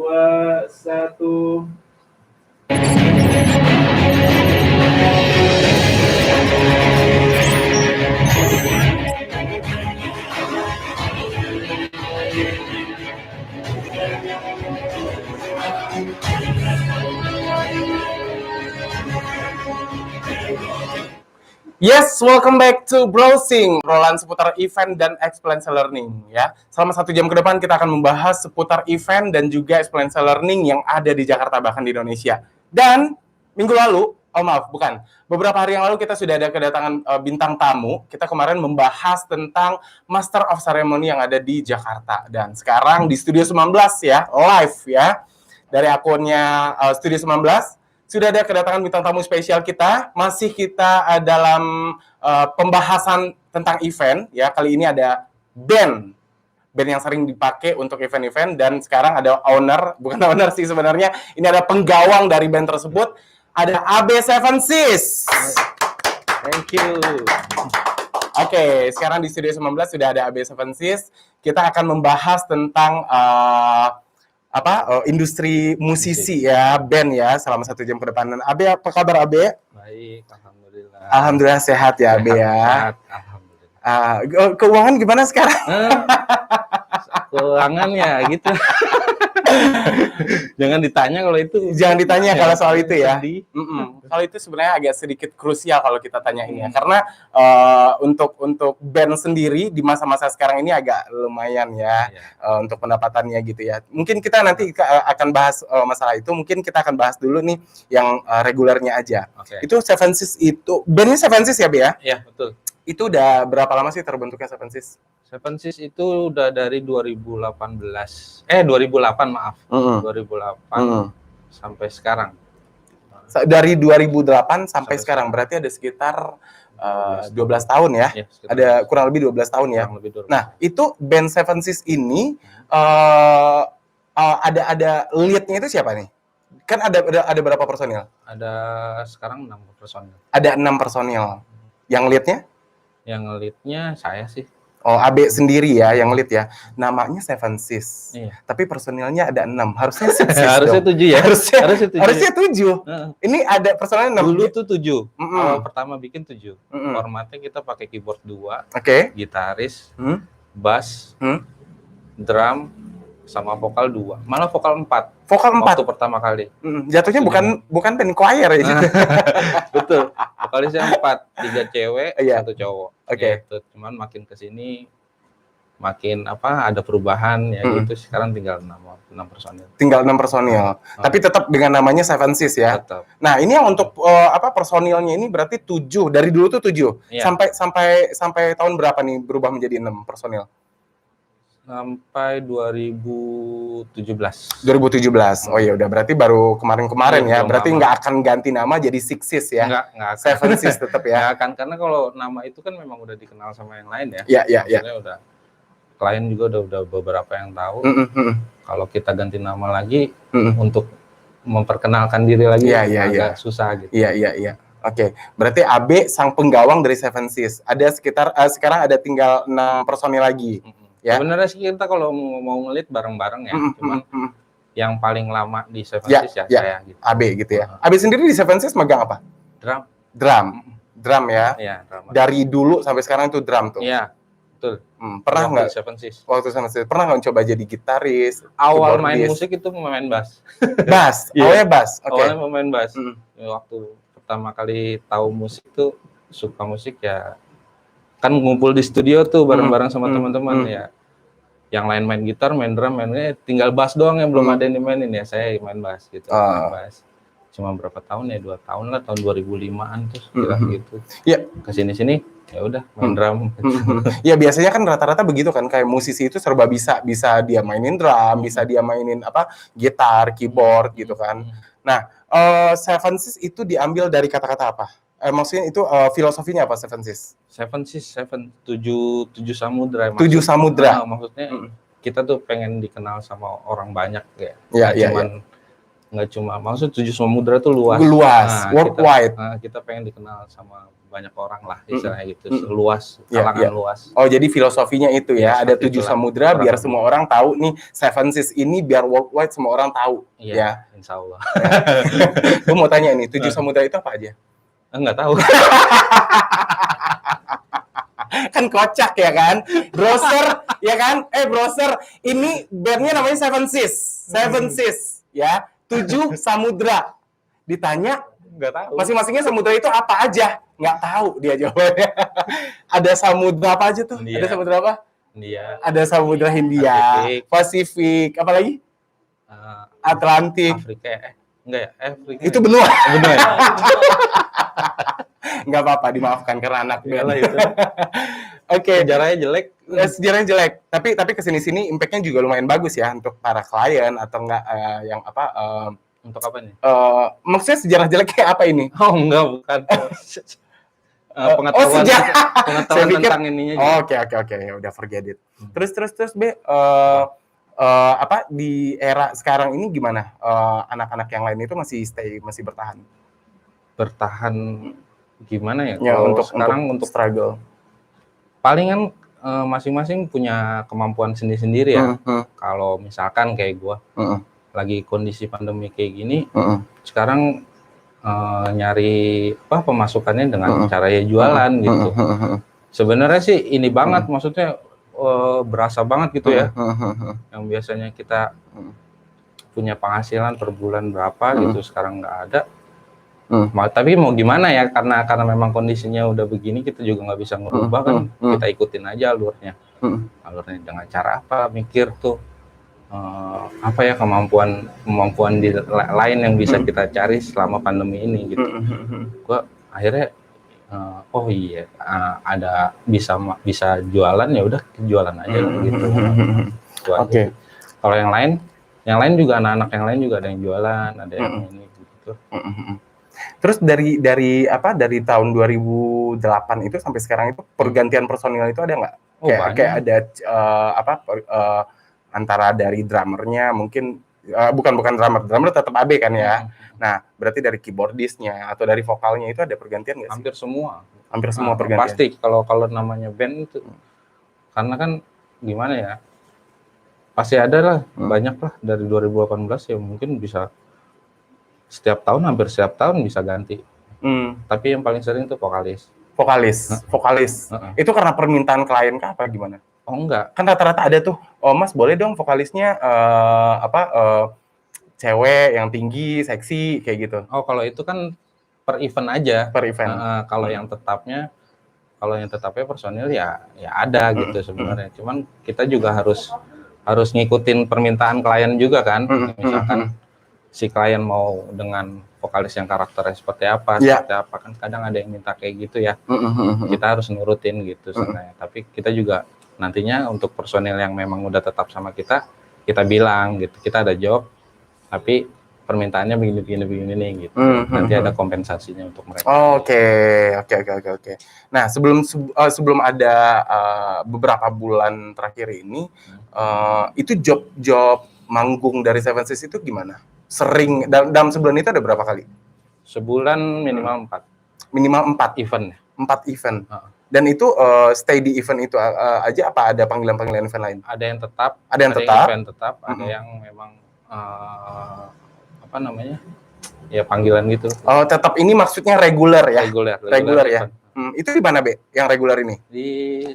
2, 1. Yes, welcome back to Browsing, obrolan seputar event dan experiential learning ya. Selama 1 jam ke depan kita akan membahas seputar event dan juga experiential learning yang ada di Jakarta bahkan di Indonesia. Dan minggu lalu, beberapa hari yang lalu kita sudah ada kedatangan bintang tamu. Kita kemarin membahas tentang Master of Ceremony yang ada di Jakarta. Dan sekarang di Studio 19 ya, live ya. Dari akunnya Studio 19. Sudah ada kedatangan bintang tamu spesial kita. Masih kita dalam pembahasan tentang event ya. Kali ini ada band yang sering dipakai untuk event-event, dan sekarang ada bukan owner sih sebenarnya. Ini ada penggawang dari band tersebut. Ada AB7SIS. Thank you. Oke, sekarang di Studio 19 sudah ada AB7SIS. Kita akan membahas tentang industri musisi ya, band ya, selama 1 jam ke depan. Dan Abe, apa kabar Abe? Baik, alhamdulillah. Alhamdulillah sehat ya Abe ya. Sehat, alhamdulillah. Keuangan gimana sekarang? Keuangan ya gitu. Jangan ditanya kalau itu. Jangan ditanya ya, kalau soal itu ya. Kalau itu sebenarnya agak sedikit krusial kalau kita tanya ini ya. Karena untuk band sendiri di masa-masa sekarang ini agak lumayan ya, untuk pendapatannya gitu ya. Mungkin kita nanti akan bahas masalah itu. Mungkin kita akan bahas dulu nih yang regulernya aja. Okay. Itu 7SIS itu, bandnya 7SIS ya Be ya? Iya, betul. Itu udah berapa lama sih terbentuknya 7SIS? 7SIS itu udah dari 2008 maaf. 2008 sampai sekarang. Dari 2008 sampai sekarang, berarti ada sekitar 12 tahun ya? Ada kurang lebih 12 tahun ya? Nah, itu band 7SIS ini ada lead-nya itu siapa nih? Kan ada berapa personil? Ada sekarang 6 personil. Ada 6 personil. Yang lead-nya? Yang lead-nya saya sih. Oh, AB sendiri ya yang lead ya. Namanya 7SIS. Iya. Tapi personilnya ada 6. Harusnya 6 Harusnya 7 ya. Harusnya 7. Ini ada personilnya 6. Dulu tuh 7. Awal pertama bikin 7. Formatnya kita pakai keyboard 2. Gitaris, bass, drum, sama vokal 2. Malah vokal 4. Waktu pertama kali. Jatuhnya bukan band choir ya. Betul. Vokalisnya 4, 3 cewek, 1 cowok. Oke. Gitu. Cuman makin kesini makin ada perubahan ya gitu. Sekarang tinggal 6 personil. Tinggal 6 personil. Tapi tetap dengan namanya 7SIS ya. Tetap. Nah, ini yang untuk personilnya ini berarti 7. Dari dulu tuh 7. Iya. Sampai tahun berapa nih berubah menjadi 6 personil? Sampai 2017. Oh iya, udah berarti baru kemarin ya. Berarti nggak akan ganti nama jadi 6SIS ya. Nggak akan. 7SIS tetap ya. Nggak akan, karena kalau nama itu kan memang udah dikenal sama yang lain Iya. ya. Maksudnya udah klien juga udah beberapa yang tahu. Kalau kita ganti nama lagi untuk memperkenalkan diri lagi agak susah gitu. Iya. Oke, berarti AB sang penggawang dari 7SIS. Ada sekarang ada tinggal 6 personil lagi. Ya. Sebenarnya sih kita kalau mau ngelit bareng-bareng ya, cuman yang paling lama di 7SIS saya gitu. AB gitu ya. AB sendiri di 7SIS megang apa? Drum ya. Iya, drum. Dari dulu sampai sekarang itu drum tuh. Iya, betul. Pernah nggak? 7SIS. Waktu 7SIS pernah nggak coba jadi gitaris? Awal main musik itu main bass. Bass, awalnya bass. Awalnya main bass. Waktu pertama kali tahu musik tuh suka musik ya. Kan ngumpul di studio tuh bareng-bareng sama teman-teman ya. Yang lain main gitar, main drum, tinggal bass doang yang belum ada yang dimainin ya. Saya main bass gitu. Main bass. Cuma berapa tahun ya? 2 tahun lah, tahun 2005-an tuh kira gitu. Iya. Kesini-sini ya udah main drum. Ya biasanya kan rata-rata begitu kan, kayak musisi itu serba bisa dia mainin drum, bisa dia mainin gitar, keyboard gitu kan. Nah, 7SIS itu diambil dari kata-kata apa? Maksudnya itu filosofinya apa 7SIS? 7 samudra. 7 samudra. Maksudnya kita tuh pengen dikenal sama orang banyak ya. Nggak cuma maksud 7 samudra tuh luas. Worldwide. Kita pengen dikenal sama banyak orang lah istilahnya gitu, luas, Iya, kalangan iya. luas. Oh, jadi filosofinya itu ya, Iya, ada seperti 7 itulah, samudra kurang biar lebih. semua orang tahu nih Seven Seas ini biar worldwide semua orang tahu Iya, ya. insya Allah. Gue mau tanya nih, 7 samudra itu apa aja? Enggak tahu. Kan kocak ya kan? Browser ya kan? Browser ini bandnya namanya Seven Seas. Seven Seas ya, 7 samudra. Ditanya Enggak tahu. masing-masingnya samudra itu apa aja? Nggak tahu dia jawabannya. Ada samudra apa aja tuh? India. Ada samudra apa? India, Ada samudra Hindia, Pasifik, apa lagi? Atlantik. Afrika, enggak ya? Afrika. Itu benua. Benua ya? Nggak apa-apa, dimaafkan karena anak band. Iyalah itu. Oke. Sejarahnya jelek. Sejarahnya jelek, tapi kesini-sini impact-nya juga lumayan bagus ya untuk para klien atau enggak yang apa? Untuk apa nih? Maksudnya sejarah jeleknya apa ini? Oh enggak, bukan. Pengetahuan, sejarah. pengetahuan tentang ininya juga. Oke, ya udah forget it. Terus B, apa di era sekarang ini gimana? Anak-anak yang lain itu masih bertahan? Bertahan gimana ya? Ya, Kalau sekarang untuk struggle. palingan masing-masing punya kemampuan sendiri-sendiri ya. Kalau misalkan kayak gua lagi kondisi pandemi kayak gini, sekarang nyari pemasukannya dengan cara ya jualan gitu. Sebenarnya sih ini banget, maksudnya berasa banget gitu ya. Yang biasanya kita punya penghasilan per bulan berapa gitu, sekarang nggak ada. Tapi mau gimana ya, karena memang kondisinya udah begini, kita juga nggak bisa ngerubah kan. Kita ikutin aja alurnya. Alurnya dengan cara apa, mikir tuh apa ya kemampuan di lain yang bisa kita cari selama pandemi ini gitu. Gua akhirnya oh iya, ada bisa jualan, ya udah jualan aja gitu. Oke. Kalau yang lain juga, anak-anak yang lain juga ada yang jualan, ada yang ini gitu. Terus dari tahun 2008 itu sampai sekarang itu pergantian personil itu ada nggak? Kayak ada antara dari drummernya mungkin bukan drummer tetap AB kan ya. Nah, berarti dari keyboardisnya atau dari vokalnya itu ada pergantian nggak sih? Hampir semua pergantian. Pasti kalau namanya band itu, karena kan gimana ya, pasti ada lah, banyak lah dari 2018 ya, mungkin bisa hampir setiap tahun bisa ganti. Tapi yang paling sering itu vokalis. Itu karena permintaan klien kah apa gimana? Oh enggak. Kan rata-rata ada tuh, oh mas boleh dong vokalisnya cewek yang tinggi, seksi, kayak gitu. Oh kalau itu kan per event aja. Per event. Kalau yang tetapnya personil ya ada gitu sebenarnya. Cuman kita juga harus ngikutin permintaan klien juga kan. Misalkan si klien mau dengan vokalis yang karakternya seperti apa, kan kadang ada yang minta kayak gitu ya. Kita harus nurutin gitu sebenarnya. Tapi kita juga nantinya untuk personil yang memang udah tetap sama kita bilang gitu, kita ada job tapi permintaannya begini nih gitu. Nanti ada kompensasinya untuk mereka. Oke. Nah, sebelum ada beberapa bulan terakhir ini, itu job manggung dari Seven Seas itu gimana? Sering dalam sebulan itu ada berapa kali? Sebulan minimal 4. Minimal 4 event. 4 event. Dan itu stay di event itu aja apa ada panggilan-panggilan event lain? Ada yang tetap, ada event tetap, ada yang memang ya panggilan gitu. Oh, tetap ini maksudnya reguler ya? Reguler ya. Itu di mana, Be? Yang reguler ini? Di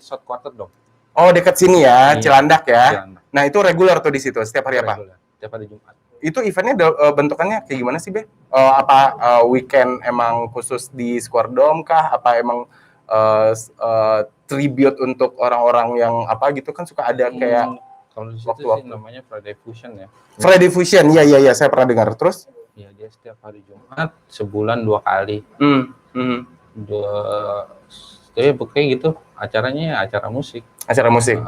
South Quarter dong. Oh, dekat sini ya, Cilandak ya. Nah, itu reguler tuh di situ. Setiap hari apa? Setiap hari Jumat. Itu eventnya bentukannya kayak gimana sih, Be? Weekend emang khusus di Square Dome kah? Apa emang tribute untuk orang-orang yang apa gitu kan suka ada kayak kalau di situ sih namanya Friday Fusion ya. Friday Fusion, iya saya pernah dengar. Terus? Iya, dia setiap hari Jumat sebulan 2 kali. Kayak gitu. Acaranya acara musik.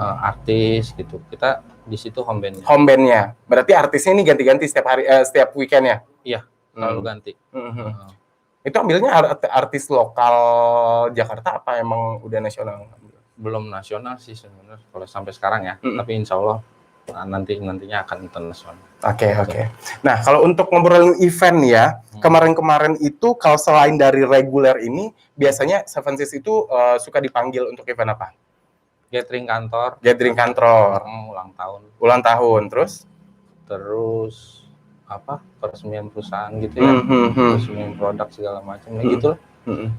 Artis gitu. Kita di situ home bandnya. Berarti artisnya ini ganti-ganti setiap hari, setiap weekendnya? Iya, selalu ganti. Itu ambilnya artis lokal Jakarta apa emang udah nasional? Belum nasional sih sebenarnya kalau sampai sekarang ya. Tapi insya Allah nantinya akan internasional. Oke. Nah, kalau untuk ngobrolin event ya, Kemarin-kemarin itu kalau selain dari reguler ini, biasanya Seven Sis itu suka dipanggil untuk event apa? Gathering kantor. Gathering kantor. Ulang tahun. Ulang tahun, terus apa? Peresmian perusahaan gitu ya. Peresmian produk segala macam. Nah, gitu lah.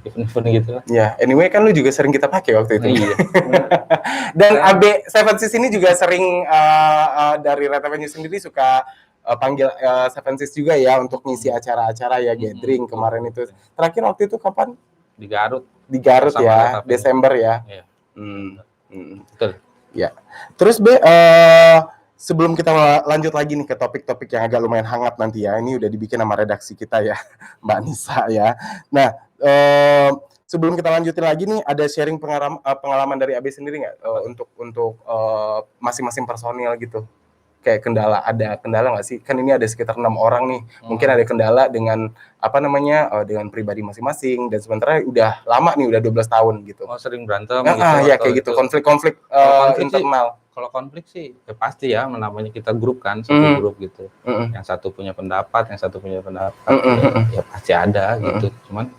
Event-event gitu lah. Ya, anyway kan lu juga sering kita pakai waktu itu. Iya. Dan AB Seven Sis ini juga sering dari Red Avenue sendiri suka panggil Seven Sis juga ya untuk ngisi acara-acara ya gathering kemarin itu. Terakhir waktu itu kapan? Di Garut. Di Garut Sama ya, Red Avenue. Desember ya. Iya. Betul. Ya. Terus B, sebelum kita lanjut lagi nih ke topik-topik yang agak lumayan hangat nanti ya, ini udah dibikin sama redaksi kita ya, Mbak Nisa ya. Nah, sebelum kita lanjutin lagi nih, ada sharing pengalaman dari AB sendiri nggak untuk masing-masing personil gitu? Kayak ada kendala nggak sih? Kan ini ada sekitar 6 orang nih, mungkin ada kendala dengan dengan pribadi masing-masing, dan sementara udah lama nih, udah 12 tahun gitu. Oh, sering berantem gitu. Ya kayak gitu, konflik-konflik internal. Kalau konflik sih ya pasti ya, namanya kita grup kan, satu grup gitu. Yang satu punya pendapat, yang satu punya pendapat, ya pasti ada gitu. Cuman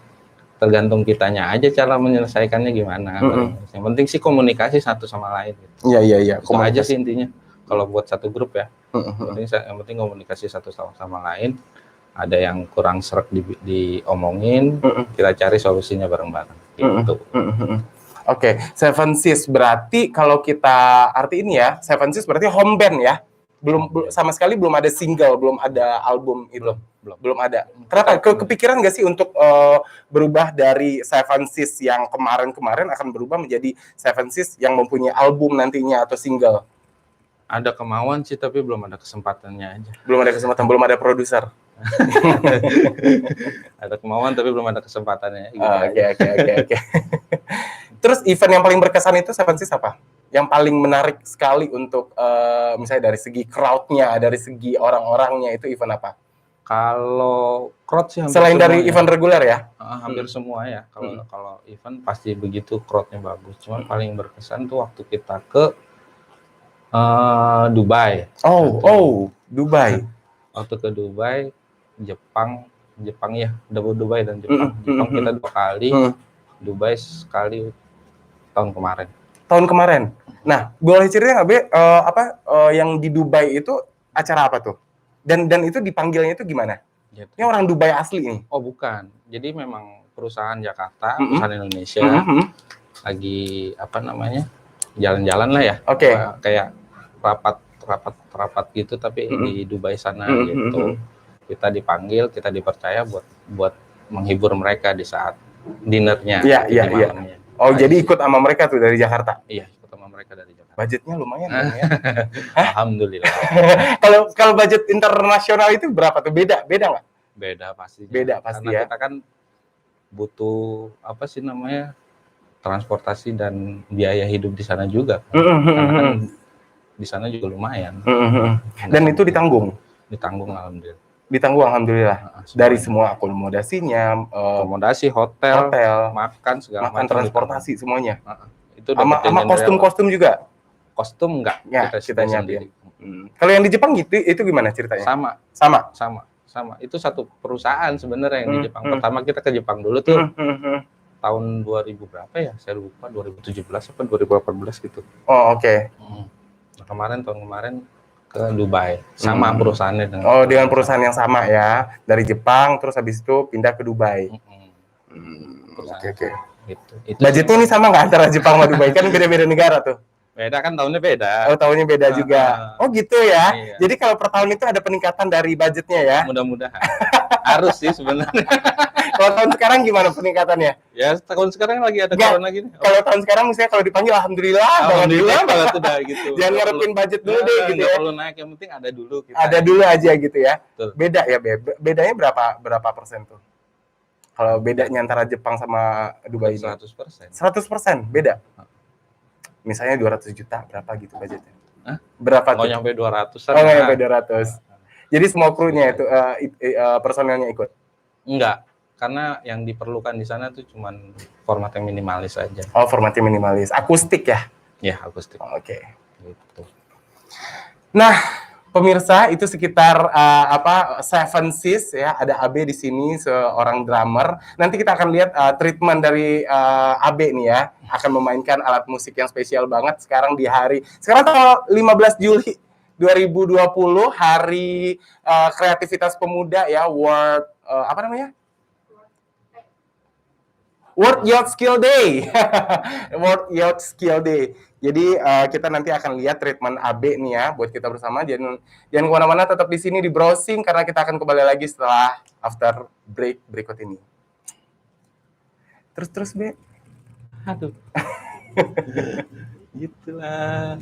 tergantung kitanya aja cara menyelesaikannya gimana. Yang penting sih komunikasi satu sama lain gitu. Iya. Itu aja sih intinya. Kalau buat satu grup ya, yang penting komunikasi satu sama lain. Ada yang kurang sreg diomongin, kita cari solusinya bareng-bareng. Gitu. Oke, Seven Sis berarti kalau kita artiin ya, Seven Sis berarti home band ya. Sama sekali belum ada single, belum ada album itu. Belum ada. Kenapa? Kepikiran nggak sih untuk berubah dari Seven Sis yang kemarin-kemarin akan berubah menjadi Seven Sis yang mempunyai album nantinya atau single? Ada kemauan sih, tapi belum ada kesempatannya aja. Belum ada kesempatan, belum ada produser. Ada kemauan tapi belum ada kesempatannya. Oke. Terus event yang paling berkesan itu Seven Sis apa? Yang paling menarik sekali untuk misalnya dari segi crowd-nya, dari segi orang-orangnya, itu event apa? Kalau crowd sih selain dari event reguler ya? Hampir semua ya. Kalau event pasti begitu, crowd-nya bagus. Cuman paling berkesan tuh waktu kita ke Dubai. Dubai. Waktu ke Dubai, Jepang ya, Dubai dan Jepang. Jepang kita 2 kali, Dubai sekali tahun kemarin. Nah, boleh cerita nggak, Be, yang di Dubai itu acara apa tuh? Dan itu dipanggilnya itu gimana? Gitu. Ini orang Dubai asli nih? Oh, bukan. Jadi memang perusahaan Jakarta, perusahaan Indonesia, lagi jalan-jalan lah ya. Oke. Kayak rapat gitu, tapi di Dubai sana gitu. Kita dipanggil, kita dipercaya buat menghibur mereka di saat dinernya. Iya. Oh, jadi ikut sama mereka tuh dari Jakarta? Iya, ikut sama mereka dari Jakarta. Budgetnya lumayan ya? Alhamdulillah. Kalau budget internasional itu berapa tuh? Beda nggak? Beda pastinya. Beda pasti. Karena ya. Kita kan butuh transportasi dan biaya hidup di sana juga. Karena kan di sana juga lumayan. Dan itu ditanggung? Ditanggung, alhamdulillah. Ditanggung, alhamdulillah. Dari semua akomodasinya, akomodasi, hotel, makan, segala macam, transportasi semuanya. Itu sama kostum juga? Kostum enggak, ya, kita nyiapin. Kalau yang di Jepang itu gimana ceritanya? Sama. Itu satu perusahaan sebenarnya yang di Jepang. Pertama kita ke Jepang dulu tuh. Tahun 2000 berapa ya? Saya lupa, 2017 apa 2018 gitu. Oh, oke. Tahun kemarin ke Dubai sama perusahaannya dengan perusahaan yang sama ya, dari Jepang terus habis itu pindah ke Dubai. Oke. Gitu. Budgetnya ini sama nggak antara Jepang sama Dubai? Kan beda-beda negara tuh. Beda kan, tahunnya beda. Oh, tahunnya beda juga. Oh gitu ya. Iya. Jadi kalau per tahun itu ada peningkatan dari budgetnya ya? Mudah-mudahan. Harus sih sebenarnya. Kalau tahun sekarang gimana peningkatannya? Ya, tahun sekarang lagi ada corona gini. Kalau tahun sekarang misalnya kalau dipanggil alhamdulillah banget udah gitu. Jangan ngarepin budget dulu deh gitu ya. Perlu naik, yang penting ada dulu kita. Ada dulu aja gitu ya. Betul. Beda ya, bedanya berapa persen tuh? Kalau bedanya antara Jepang sama Dubai 100%. 100% beda. Misalnya 200 juta berapa gitu budgetnya? Berapa tuh? Nyampe 200-an. Oh, nggak nyampe 200. Jadi semua krunya itu personelnya ikut? Enggak. Karena yang diperlukan di sana tuh cuman format yang minimalis aja. Oh, formatnya minimalis. Akustik ya? Ya, akustik. Oke. Gitu. Nah, pemirsa, itu sekitar Seven Seas ya, ada AB di sini seorang drummer. Nanti kita akan lihat treatment dari AB nih ya, akan memainkan alat musik yang spesial banget sekarang tanggal 15 Juli 2020, hari kreativitas pemuda ya, World Youth Skill Day. World Youth Skill Day. Jadi kita nanti akan lihat treatment AB nih ya buat kita bersama. Jangan kemana-mana, tetap di sini di browsing karena kita akan kembali lagi setelah after break berikut ini. Terus B. Aduh. Gitulah.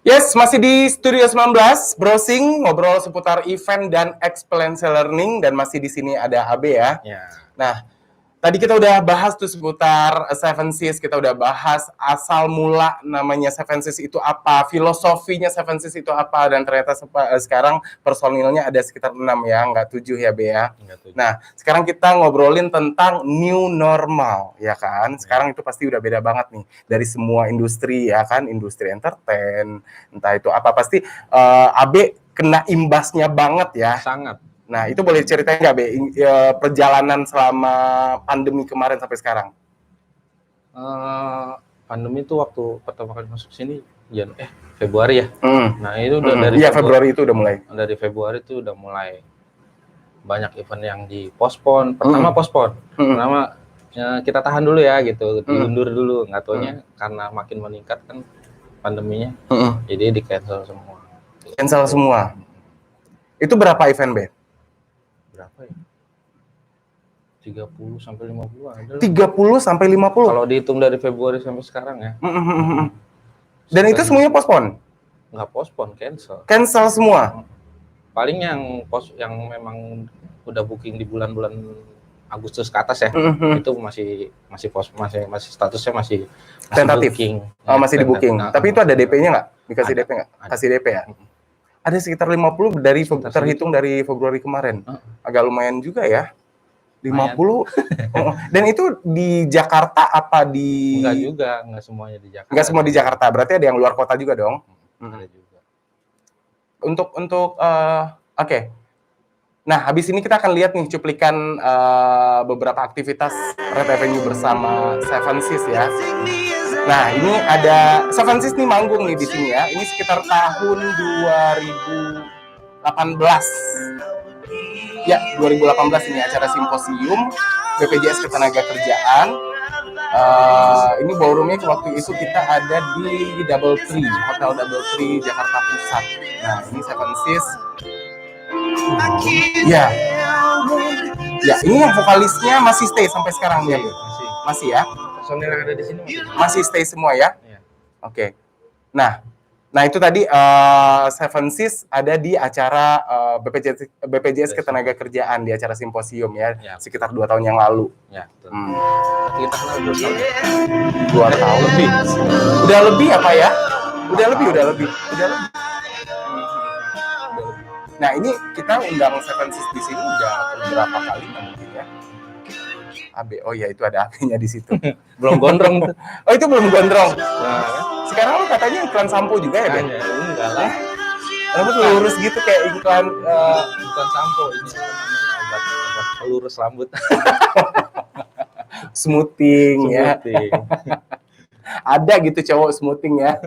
Yes, masih di Studio 19, browsing, ngobrol seputar event dan experiential learning, dan masih di sini ada AB ya. Nah, tadi kita udah bahas tuh seputar Seven Seas, kita udah bahas asal mula namanya Seven Seas itu apa, filosofinya Seven Seas itu apa, dan ternyata sekarang personilnya ada sekitar 6 ya, nggak 7 ya Be ya. Nah, sekarang kita ngobrolin tentang new normal, ya kan. Sekarang itu pasti udah beda banget nih, dari semua industri ya kan, industri entertain, entah itu apa, pasti AB kena imbasnya banget ya. Sangat. Nah, itu boleh ceritain nggak, Be, perjalanan selama pandemi kemarin sampai sekarang? Pandemi itu waktu pertama kali masuk sini, Februari ya. Nah, itu udah dari Februari itu udah mulai. Dari Februari itu udah mulai banyak event yang dipospon. Pertama pospon. Pertama kita tahan dulu ya gitu, diundur dulu. Nggak taunya karena makin meningkat kan pandeminya, jadi di cancel semua. Cancel semua. Itu berapa event, Be? Berapa ya? 30 sampai 50 ada. 30 sampai 50. Kalau dihitung dari Februari sampai sekarang ya. Dan itu semuanya pospon? Nggak pospon, cancel. Cancel semua. Paling yang memang udah booking di bulan-bulan Agustus ke atas ya. Itu masih statusnya masih tentatif. Booking. Masih di booking. Tapi itu ada DP-nya nggak? Dikasih DP nggak? Kasih DP ya? Ada sekitar 50 terhitung dari Februari kemarin. Agak lumayan juga ya. 50. Dan itu di Jakarta apa di... Enggak juga, enggak semuanya di Jakarta. Enggak semua di Jakarta, berarti ada yang luar kota juga dong? Ada juga. Oke. Nah, habis ini kita akan lihat nih cuplikan beberapa aktivitas Red Avenue bersama Seven Sis ya. Nah, ini ada Seven Sis nih manggung nih di sini ya. Ini sekitar tahun 2018. Ya, 2018 ini acara simposium BPJS Ketenagakerjaan. Ini ballroomnya waktu itu kita ada di Double Tree, Hotel Double Tree Jakarta Pusat. Nah, ini Seven Sis. Ya, ya ini yang vokalisnya masih stay sampai sekarang ya, masih ya. Personil yang ada di sini masih stay semua ya. Iya. Oke. Nah itu tadi Seven Sis ada di acara BPJS Ketenagakerjaan di acara simposium ya, sekitar 2 tahun yang lalu. Ya, betul. Kita kenal 2 tahun. 2 tahun lebih. Udah lebih apa ya? Udah lebih. Nah ini kita undang Seven Sis di sini udah beberapa kali mungkin ya. AB, oh ya itu ada AB-nya di situ. Belum gondrong tuh. Oh itu belum gondrong. Nah, sekarang lo katanya iklan sampo juga ya, Ben? Enggak lah. Rambut lurus gitu kayak iklan bukan sampo ini obat pelurus rambut. Smoothing ya. Ada gitu cowok smoothing ya.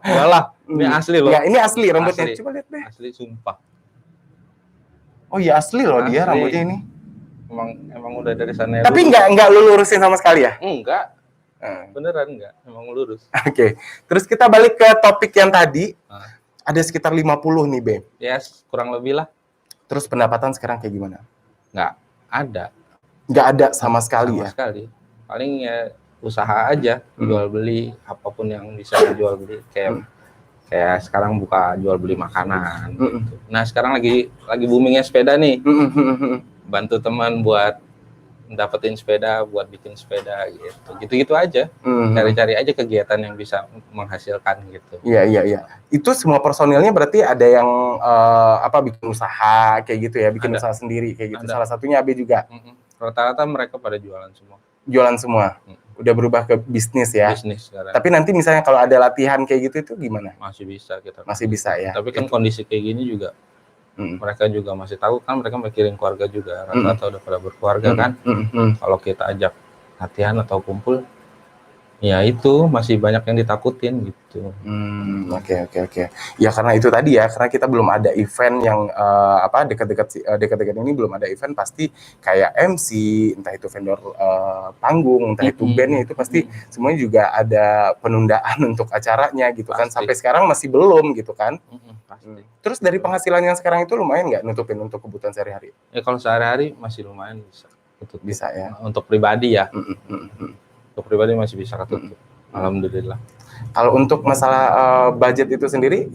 Enggak lah, ini asli loh. Ya, ini asli rambutnya. Asli. Coba lihat deh. Asli sumpah. Oh iya asli loh dia Asli. rambutnya ini. Emang udah dari sana. Tapi enggak lu lurusin sama sekali ya? Enggak. Beneran enggak, emang lurus. Oke. Terus kita balik ke topik yang tadi. Ada sekitar 50 nih, Be. Yes, kurang lebih lah. Terus pendapatan sekarang kayak gimana? Enggak ada. Enggak ada sama sekali ya? Sama sekali. Paling ya usaha aja, jual beli apapun yang bisa dijual beli kayak sekarang buka jual beli makanan gitu. Nah, sekarang lagi boomingnya sepeda nih. Bantu teman buat dapetin sepeda, buat bikin sepeda gitu aja. Cari-cari aja kegiatan yang bisa menghasilkan gitu. Iya. Itu semua personilnya berarti ada yang bikin usaha kayak gitu ya, bikin usaha sendiri kayak gitu. Ada. Salah satunya AB juga. Rata-rata mereka pada jualan semua. Jualan semua. Udah berubah ke bisnis ya. Bisnis sekarang. Tapi nanti misalnya kalau ada latihan kayak gitu itu gimana? Masih bisa kita. Masih bisa ya. Tapi kan kondisi kayak gini juga mereka juga masih tahu kan, mereka mikirin keluarga juga, rata-rata udah pada berkeluarga kan. Kalau kita ajak latihan atau kumpul, ya itu masih banyak yang ditakutin gitu. Oke. Ya karena itu tadi ya, karena kita belum ada event yang dekat-dekat ini belum ada event, pasti kayak MC, entah itu vendor panggung, entah itu bandnya, itu pasti semuanya juga ada penundaan untuk acaranya gitu kan. Sampai sekarang masih belum gitu kan. Pasti. Terus dari penghasilan yang sekarang itu lumayan nggak nutupin untuk kebutuhan sehari-hari? Ya kalau sehari-hari masih lumayan bisa. Bisa ya. Untuk pribadi ya. Untuk pribadi masih bisa ketutup. Alhamdulillah. Kalau untuk masalah budget itu sendiri,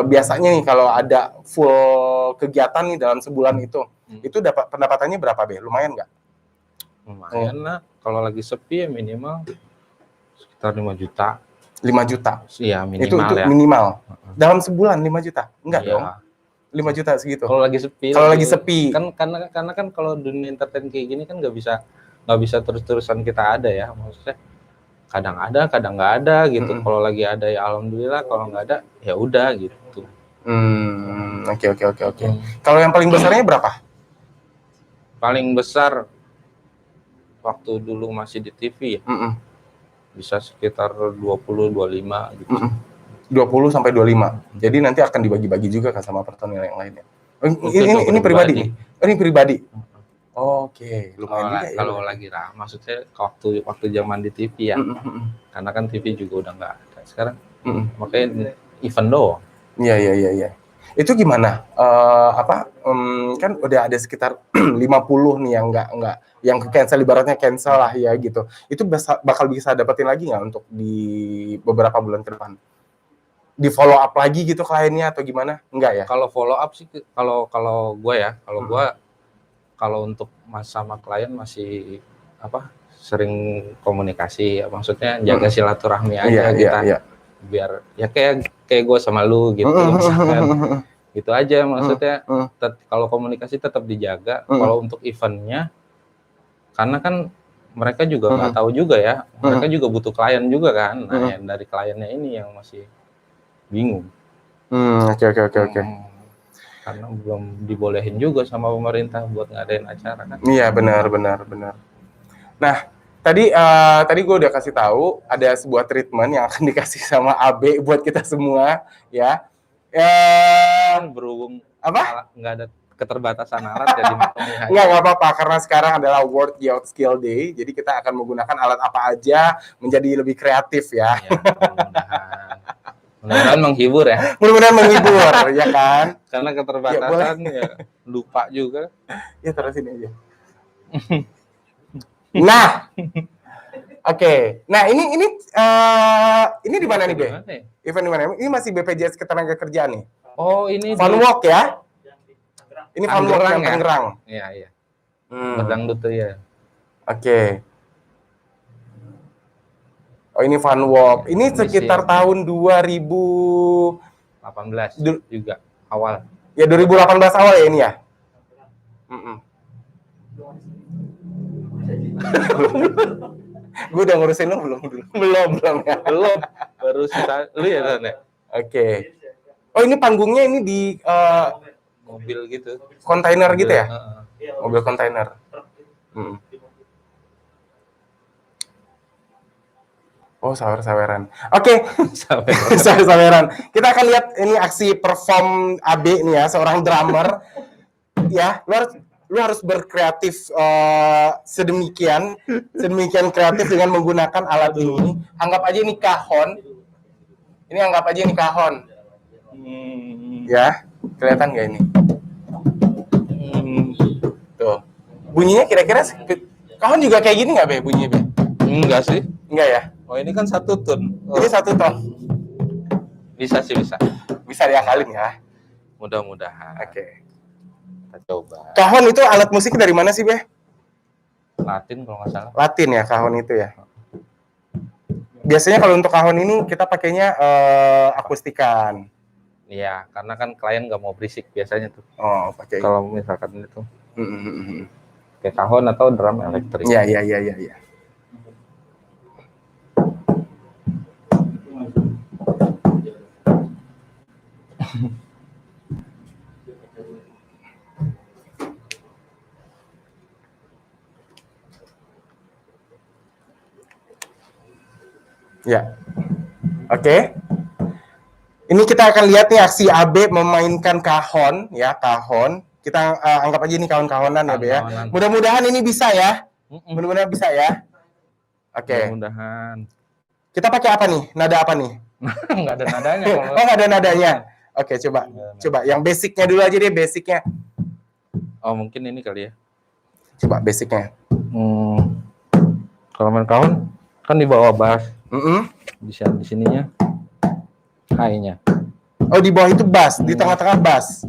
biasanya nih kalau ada full kegiatan nih dalam sebulan itu dapat pendapatannya berapa, Be? Lumayan nggak? Lumayan lah. Kalau lagi sepi ya minimal sekitar 5 juta. 5 juta? Iya minimal itu ya. Minimal? Dalam sebulan 5 juta? Enggak dong? 5 juta segitu? Kalau lagi sepi. Kalau lagi sepi. Kan karena kan kalau dunia entertain kayak gini kan nggak bisa terus-terusan kita ada ya. Maksudnya kadang ada, kadang nggak ada gitu. Kalau lagi ada ya alhamdulillah, kalau nggak ada ya udah gitu. Oke. Kalau yang paling besarnya berapa? Paling besar waktu dulu masih di TV ya. Bisa sekitar 20-25 gitu. 20 sampai 25. Jadi nanti akan dibagi-bagi juga kan sama personil yang lainnya. Ini pribadi nih. Ini pribadi. Oke, lumayan juga ya. Kalau lagi maksudnya waktu zaman di TV ya. Karena kan TV juga udah nggak ada sekarang. Makanya event doang. Iya. Itu gimana? Kan udah ada sekitar 50 nih yang nggak yang cancel, ibaratnya cancel lah ya gitu. Itu bakal bisa dapetin lagi nggak untuk di beberapa bulan ke depan? Di follow up lagi gitu kliennya atau gimana? Enggak ya? Kalau follow up sih, kalau gue ya, kalau untuk sama klien masih sering komunikasi, maksudnya jaga silaturahmi aja kita. Biar ya kayak gue sama lu gitu misalkan. Gitu aja maksudnya. Kalau komunikasi tetap dijaga. Kalau untuk eventnya, karena kan mereka juga nggak tahu juga ya, mereka juga butuh klien juga kan. Nah, yang dari kliennya ini yang masih bingung. Oke. karena belum dibolehin juga sama pemerintah buat ngadain acara kan. Iya, benar. Nah, tadi gue udah kasih tahu ada sebuah treatment yang akan dikasih sama AB buat kita semua, ya. Kan berhubung Apa? nggak ada keterbatasan alat jadi maklumi aja. Nggak apa-apa, karena sekarang adalah World Youth Skill Day, jadi kita akan menggunakan alat apa aja menjadi lebih kreatif ya. Ya, mudah-mudahan menghibur ya. Mudah-mudahan menghibur, ya kan? Karena keterbatasan ya lupa juga. Ya terus ini aja. Nah, oke. Nah ini di mana nih, Be? Gimana ya? Event di mana? Ini masih BPJS Ketenagakerjaan nih. Oh, ini Fun Walk ya? Ini Fun Walk yang ya? Tangerang. Iya. Berdangdut tuh ya. Oke. Oh, ini Fun Walk. Ini sekitar tahun 18 juga awal. Ya 2018 awal ya ini ya. Gue udah ngurusin lo belum ya. Belum, baru sisa lu ya Tan ya? Oke. Oh, ini panggungnya ini di Mobil gitu. kontainer gitu ya? Heeh. Mobil kontainer. Oh, sawer-saweran. Oke. Sawer-saweran. Kita akan lihat ini aksi perform AB nih ya, seorang drummer. Ya, lu harus berkreatif sedemikian kreatif dengan menggunakan alat ini. Anggap aja ini kahon. Ya, kelihatan nggak ini? Tuh. Bunyinya kira-kira kahon juga kayak gini nggak, Be? Bunyinya, Be? Enggak sih. Enggak ya? Oh, ini kan satu tone. Oh. Ini satu ton. Bisa sih, bisa. Bisa diakalin ya. Mudah-mudahan. Oke. Kita coba. Kahon itu alat musik dari mana sih, Be? Latin kalau nggak salah. Latin ya, kahon itu ya. Biasanya kalau untuk kahon ini kita pakainya akustikan. Iya, karena kan klien nggak mau berisik biasanya tuh. Oh, pakai. Kalau misalkan itu. Kayak kahon atau drum elektrik. Iya. Ya. Oke. Ini kita akan lihat nih aksi AB memainkan kahon, ya, kahon. Kita anggap aja ini kahon-kahonan ya, Be ya. Mudah-mudahan ini bisa ya. Mudah-mudahan bisa ya. Oke. Mudah-mudahan. Kita pakai apa nih? Nada apa nih? Nggak ada nadanya. Oh, nggak ada nadanya. Oke, coba. Yang basicnya dulu aja deh, basicnya. Oh, mungkin ini kali ya. Coba basicnya. Kalau main kahon kan di bawah bass. Di sininya high-nya. Oh, di bawah itu bass, di tengah-tengah bass.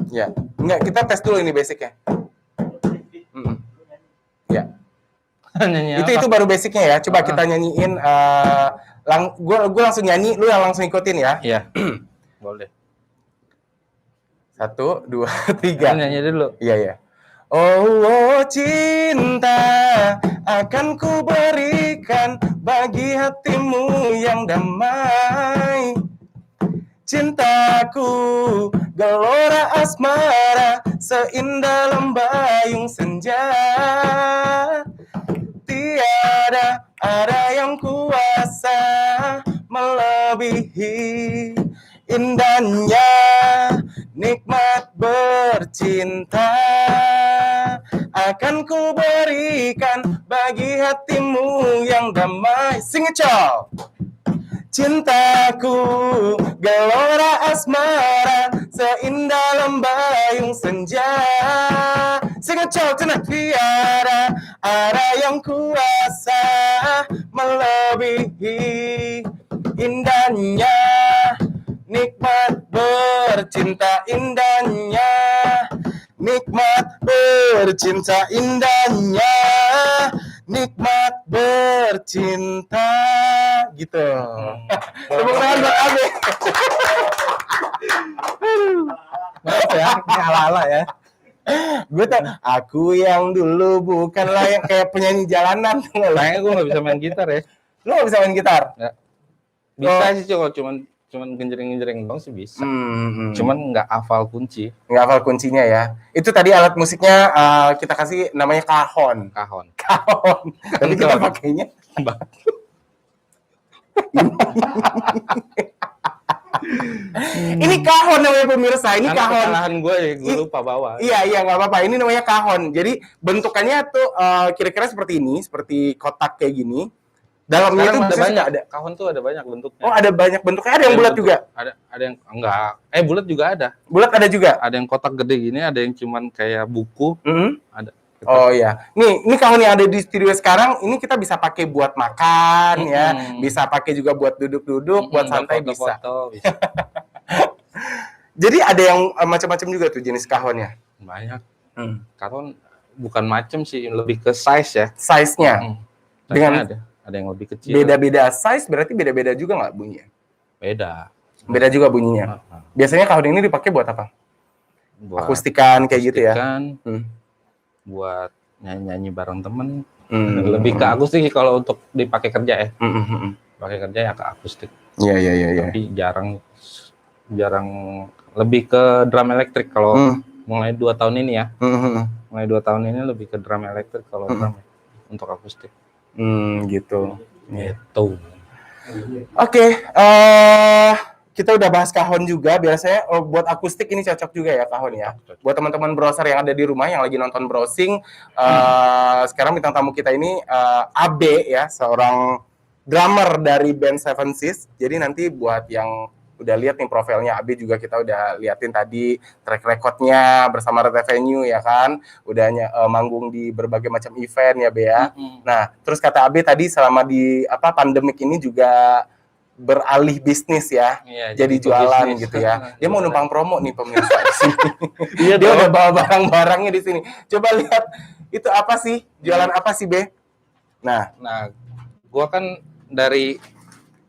Ya, enggak, kita tes dulu ini basicnya. Ya. Itu baru basicnya ya. Coba kita nyanyiin. Gue langsung nyanyi, lu yang langsung ikutin ya. Iya. Boleh. 1, 2, 3. Nyanyi dulu. Iya. Oh, cinta akan ku berikan bagi hatimu yang damai. Cintaku gelora asmara seindah lembayung senja. Tiada ada yang kuasa melebihi indahnya nikmat bercinta. Akan ku berikan bagi hatimu yang damai. Sing it, y'all. Cintaku gelora asmara seindah lembayung senja. Sing it, y'all, tonight. Tiada ada yang kuasa melebihi indahnya nikmat bercinta, indahnya nikmat bercinta, indahnya nikmat bercinta, gitu. Tepuk tangan buat Abe. Maaf ya, ini ala-ala ya. Gue tuh, aku yang dulu bukanlah yang kayak penyanyi jalanan. Kayaknya gue nggak bisa main gitar ya. Lu nggak bisa main gitar? Nggak. Bisa sih kalau cuman genjreng-genjreng dong sih bisa. Cuman nggak hafal kunci. Nggak hafal kuncinya ya. Itu tadi alat musiknya kita kasih namanya kahon. Kahon. Tapi kita pakainya ini kahon namanya pemirsa. Ini Karena kahon. kesalahan gue lupa bawa. Iya nggak apa-apa. Ini namanya kahon. Jadi bentukannya tuh kira-kira seperti ini, seperti kotak kayak gini. Dalamnya itu ada kahon tuh ada banyak bentuknya. Oh, ada banyak bentuknya. Ada yang bulat juga. Ada yang enggak. Bulat juga ada. Bulat ada juga. Ada yang kotak gede gini, ada yang cuman kayak buku. Ada. Oh iya, ini kahon yang ada di studio sekarang, ini kita bisa pakai buat makan ya, bisa pakai juga buat duduk-duduk, buat santai bisa. Jadi ada yang macam-macam juga tuh jenis kahonnya. Banyak. Kahon bukan macam sih, lebih ke size ya. Size-nya. Dengan ada yang lebih kecil. Beda-beda size berarti beda-beda juga nggak bunyinya? Beda juga bunyinya. Biasanya kahon ini dipakai buat apa? Buat akustikan kayak gitu ya. Buat nyanyi bareng temen. Lebih ke akustik kalau untuk dipakai kerja ya. Pakai kerja ya ke akustik. Iya. Tapi jarang lebih ke drum elektrik kalau mulai 2 tahun ini ya. Mulai 2 tahun ini lebih ke drum elektrik kalau drum untuk akustik. Gitu. Oke, kita udah bahas kahon juga. Biasanya buat akustik ini cocok juga ya kahon ya. Buat teman-teman browser yang ada di rumah yang lagi nonton browsing, sekarang bintang tamu kita ini AB ya, seorang drummer dari band Seven Seas. Jadi nanti buat yang udah lihat nih profilnya AB juga kita udah liatin tadi track recordnya bersama Red Avenue ya kan, udah manggung di berbagai macam event ya Be ya. Nah terus kata AB tadi selama di pandemik ini juga beralih bisnis ya, jadi jualan bisnis. Gitu ya. Dia mau numpang promo nih pemirsa di sini. Dia udah bawa barang-barangnya di sini. Coba lihat itu apa sih, jualan apa sih Be? Nah gua kan dari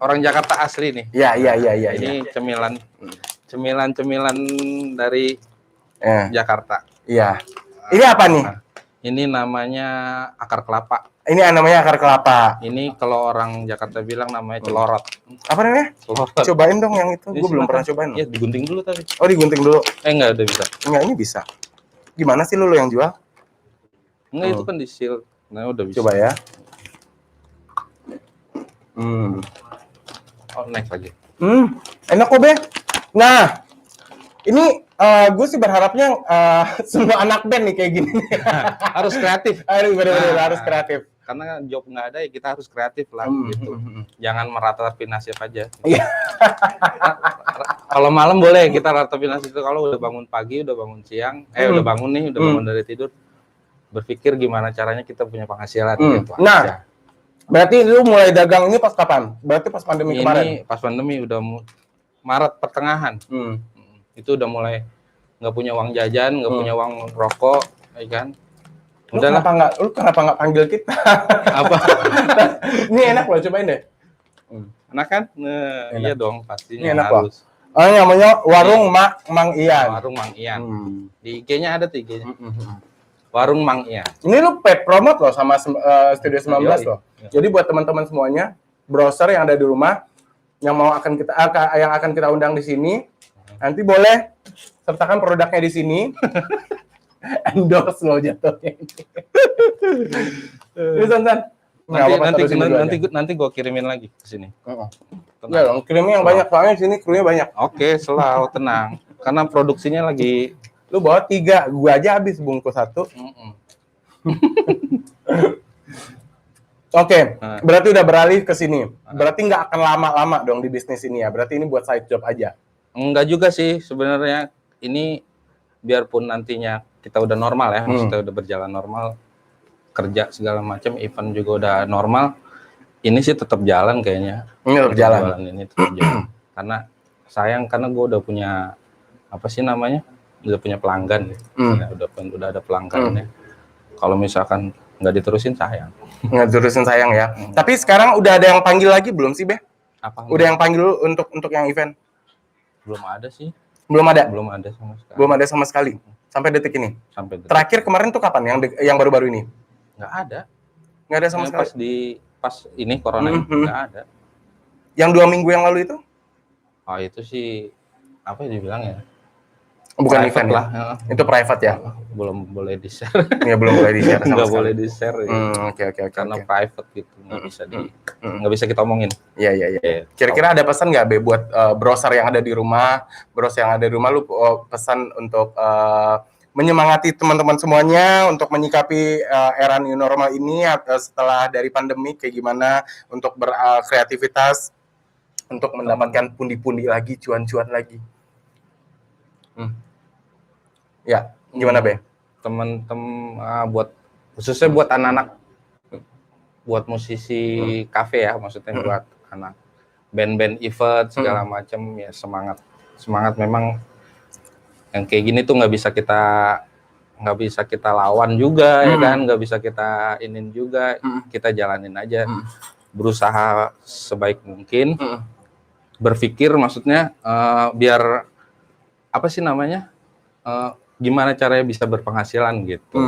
orang Jakarta asli nih. Iya. Ini cemilan dari Jakarta. Iya. Ini apa nih? Ini namanya akar kelapa. Ini namanya akar kelapa. Ini kalau orang Jakarta bilang namanya celorot. Apa namanya? Celorot. Cobain dong yang itu. Gue belum pernah cobain. Iya, digunting dulu tadi. Oh, digunting dulu. Enggak, udah bisa. Enggak, ini bisa. Gimana sih lu yang jual? Enggak, itu kan di-seal. Nah, udah bisa. Coba ya. Oh, next lagi. Enak kok, Be. Nah, ini gue sih berharapnya semua anak band nih kayak gini. Harus kreatif. Bener-bener harus kreatif. Karena job nggak ada ya kita harus kreatif lah gitu. Jangan meratapi nasib aja. Iya. Kalau malam boleh kita ratapi nasib itu. Kalau udah bangun pagi, udah bangun siang, udah bangun nih, udah bangun dari tidur, berpikir gimana caranya kita punya penghasilan gitu. Nah, aja. Berarti lu mulai dagang ini pas kapan? Berarti pas pandemi kemarin? Ini pas pandemi udah Maret pertengahan. Itu udah mulai nggak punya uang jajan, nggak punya uang rokok, ya kan? Lu kenapa nggak panggil kita? Apa? Ini enak loh, cobain deh. Enak kan? Nah, iya dong, pastinya ini enak harus. Oh, namanya Warung Mang Ian. Warung Mang Ian. Di IG-nya ada tuh IG-nya. Warung Mang Ian. Ini lu paid promote loh sama Studio 19 loh. Jadi buat teman-teman semuanya, browser yang ada di rumah yang akan kita undang di sini, nanti boleh sertakan produknya di sini. Endorse loh jatuhnya. Nanti gue kirimin lagi ke sini. Ya dong, kirimin yang banyak, soalnya di sini krunya banyak. Oke, selalu tenang. Karena produksinya lagi. Lu bawa 3, gua aja habis bungkus 1. Oke, berarti udah beralih ke sini. Berarti nggak akan lama-lama dong di bisnis ini ya. Berarti ini buat side job aja. Enggak juga sih sebenarnya. Ini biarpun nantinya kita udah normal ya, kita udah berjalan normal, kerja segala macam, event juga udah normal. Ini sih tetap jalan kayaknya. Ini tetap jalan. Ini tetap jalan. Karena sayang karena gue udah punya apa sih namanya? Udah punya pelanggan. Ya, udah ada pelanggannya. Kalau misalkan nggak diterusin sayang. Nggak diterusin sayang ya. Tapi sekarang udah ada yang panggil lagi belum sih, Be? Apa? Udah yang panggil untuk yang event? Belum ada sih. Belum ada sama sekali. Belum ada sama sekali. Sampai detik ini. Sampai detik. Terakhir kemarin tuh kapan yang baru-baru ini? Nggak ada sama sekali. Pas di pas ini corona ini nggak ada. Yang 2 minggu yang lalu itu? Oh itu sih apa ya dibilang ya? Bukan Private event lah. ya? Itu private ya? Belum boleh di-share. Ya belum boleh di-share sama Nggak sekali. boleh di-share ya. Oke. Karena private gitu, nggak bisa kita omongin. Iya. Kira-kira ada pesan nggak Be buat browser yang ada di rumah, lu pesan untuk menyemangati teman-teman semuanya untuk menyikapi era new normal ini setelah dari pandemi kayak gimana untuk berkreativitas untuk mendapatkan pundi-pundi lagi, cuan-cuan lagi. Ya, gimana Be? Teman-teman buat khususnya buat anak-anak, buat musisi kafe ya, maksudnya buat anak band-band event segala macam ya, semangat memang yang kayak gini tuh nggak bisa kita lawan juga ya kan, nggak bisa kita inin juga, kita jalanin aja, berusaha sebaik mungkin, berpikir maksudnya biar apa sih namanya, gimana caranya bisa berpenghasilan gitu,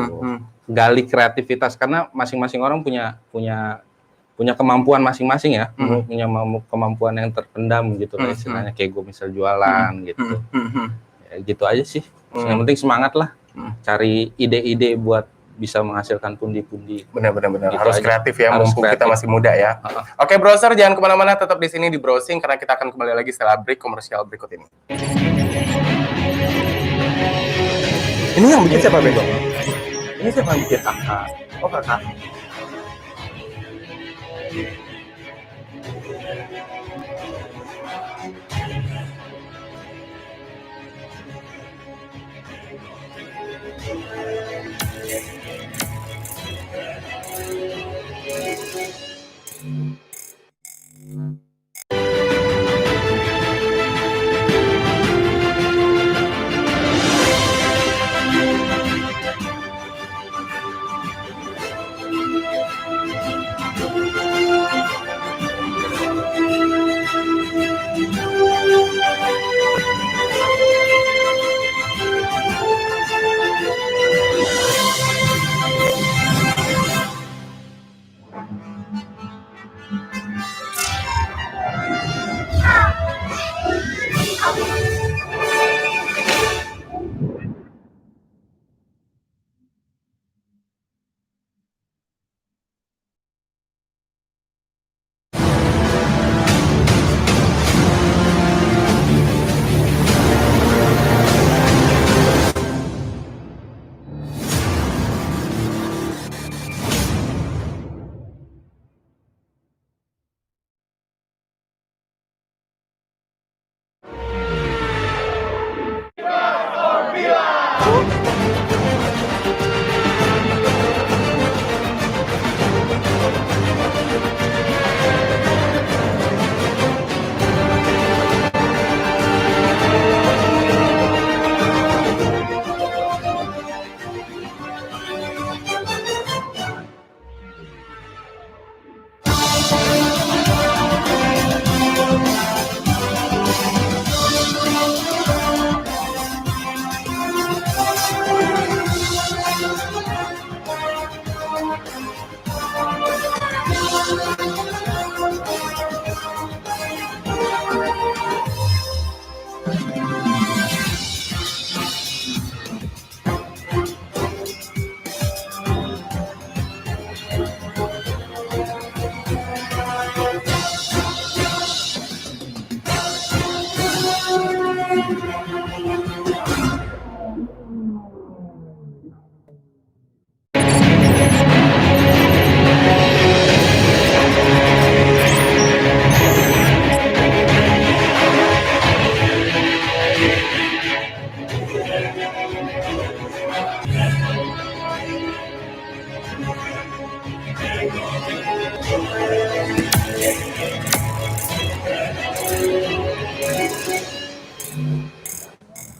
gali kreativitas karena masing-masing orang punya kemampuan masing-masing ya, punya kemampuan yang terpendam gitu lah istilahnya, kayak gue misal jualan gitu, ya, gitu aja sih. Yang penting semangat lah, cari ide-ide buat bisa menghasilkan pundi-pundi. Benar. Gitu harus aja. kreatif ya, Harus mumpung kita kreatif. masih muda ya. Oke, browser jangan kemana-mana, tetap di sini di browsing karena kita akan kembali lagi setelah break komersial berikut ini. Ini yang bikin siapa Bego? Ini siapa yang bikin? Kakak. Oh kakak.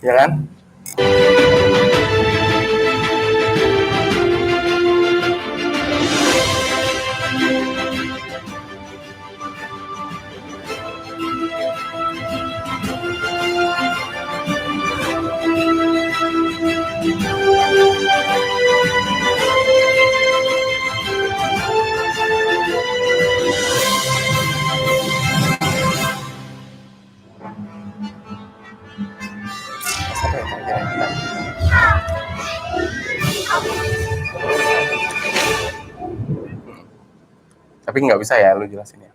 Ya kan? Tapi nggak bisa ya lu jelasin ya.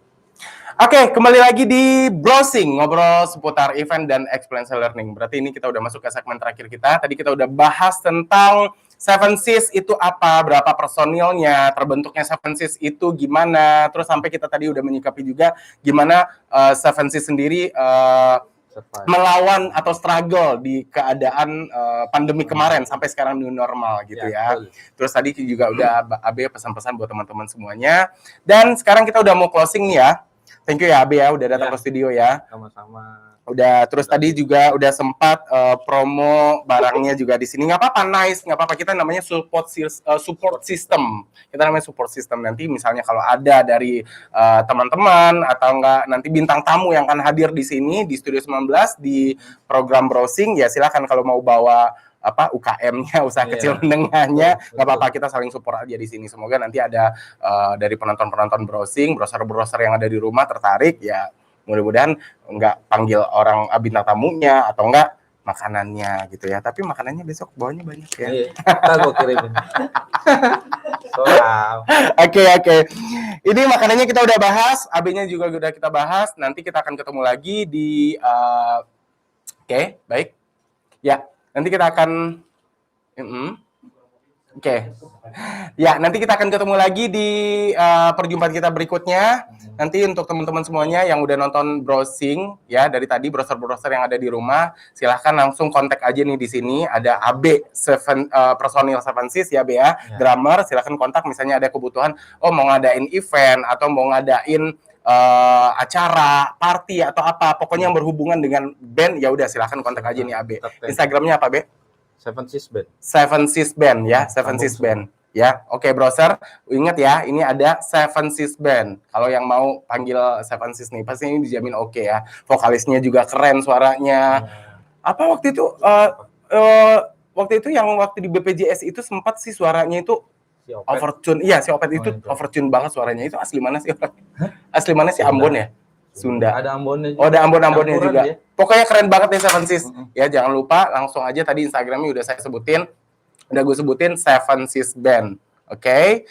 Oke, kembali lagi di browsing, ngobrol seputar event dan experiential learning. Berarti ini kita udah masuk ke segmen terakhir kita. Tadi kita udah bahas tentang Seven Seas itu apa, berapa personilnya, terbentuknya Seven Seas itu gimana, terus sampai kita tadi udah menyikapi juga gimana Seven Seas sendiri melawan atau struggle di keadaan pandemi kemarin sampai sekarang new normal gitu ya. Terus tadi juga udah AB pesan-pesan buat teman-teman semuanya. Dan sekarang kita udah mau closing nih ya. Thank you ya AB ya udah datang ke studio ya. Sama-sama. Udah terus tadi juga udah sempat promo barangnya juga di sini. Nggak apa-apa, nice, nggak apa-apa, kita namanya support system. Kita namanya support system. Nanti misalnya kalau ada dari teman-teman atau enggak nanti bintang tamu yang akan hadir di sini di Studio 19 di program browsing, ya silakan kalau mau bawa apa UKM-nya, usaha kecil menengahnya, nggak apa-apa, kita saling support aja di sini. Semoga nanti ada dari penonton-penonton browsing, browser-browser yang ada di rumah tertarik, ya mudah-mudahan nggak panggil orang bintang tamunya atau enggak makanannya gitu ya. Tapi makanannya besok bawanya banyak ya. Iya, gue kirimin. Oke. Ini makanannya kita udah bahas, AB-nya juga udah kita bahas. Nanti kita akan ketemu lagi di Oke, baik. Ya, nanti kita akan Ya, nanti kita akan ketemu lagi di perjumpaan kita berikutnya. Nanti untuk teman-teman semuanya yang udah nonton browsing ya dari tadi browser-browser yang ada di rumah, silahkan langsung kontak aja nih di sini ada AB personil Seven Seas ya B ya, drummer, silahkan kontak misalnya ada kebutuhan mau ngadain event atau mau ngadain acara, party atau apa, pokoknya yang berhubungan dengan band ya udah silahkan kontak aja nih AB. Instagramnya apa B? Seven Seas Band. Seven Seas Band ya, Seven Seas Band ya. Oke, browser, ingat ya, ini ada Seven Seas Band. Kalau yang mau panggil Seven Seas nih, pasti ini dijamin oke ya. Vokalisnya juga keren suaranya. Apa waktu itu yang waktu di BPJS itu sempat sih suaranya itu overtune. Iya, si Opet itu overtune banget suaranya. Itu asli mana sih? Asli mana sih? Ambon ya? Sunda. Ada Ambonnya juga. Oh, ada Ambon-Ambonnya juga. Dia. Pokoknya keren banget nih Seven Seas. Ya, jangan lupa langsung aja tadi Instagramnya udah saya sebutin. Udah gue sebutin Seven Seas Band. Oke.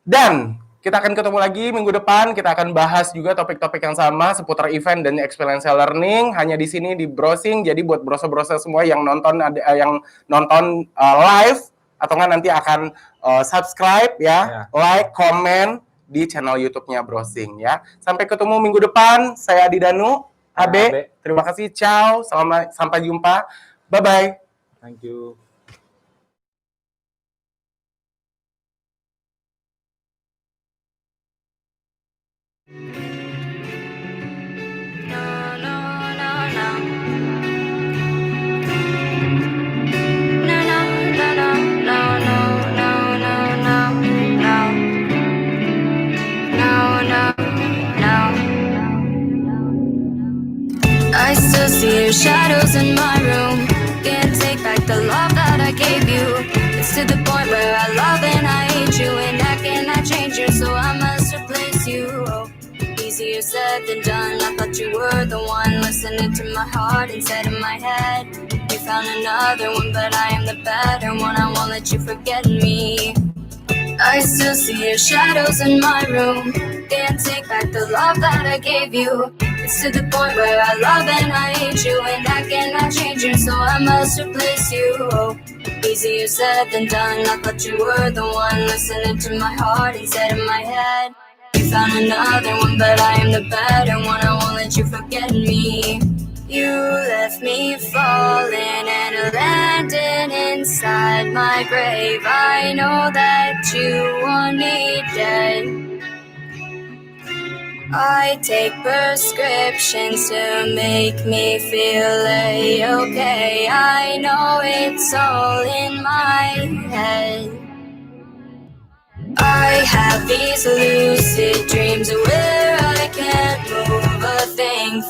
Dan kita akan ketemu lagi minggu depan. Kita akan bahas juga topik-topik yang sama seputar event dan experiential learning hanya di sini di browsing. Jadi buat browser-browser semua yang nonton live atau enggak nanti akan subscribe ya, like, comment di channel YouTube-nya browsing ya. Sampai ketemu minggu depan. Saya Adi Danu, AB. Terima kasih. Ciao. Sampai jumpa. Bye bye. Thank you. I still see your shadows in my room. Can't take back the love that I gave you. It's to the point where I love and I hate you, and I cannot change you, so I must replace you. Oh, easier said than done. I thought you were the one listening to my heart instead of my head. You found another one, but I am the better one. I won't let you forget me. I still see your shadows in my room. Can't take back the love that I gave you. It's to the point where I love and I hate you, and I cannot change you, so I must replace you. Oh, easier said than done. I thought you were the one listening to my heart instead of my head. You found another one, but I am the better one. I won't let you forget me. You left me falling and landing inside my grave. I know that you want me dead. I take prescriptions to make me feel okay. I know it's all in my head. I have these lucid dreams where I can't move a thing.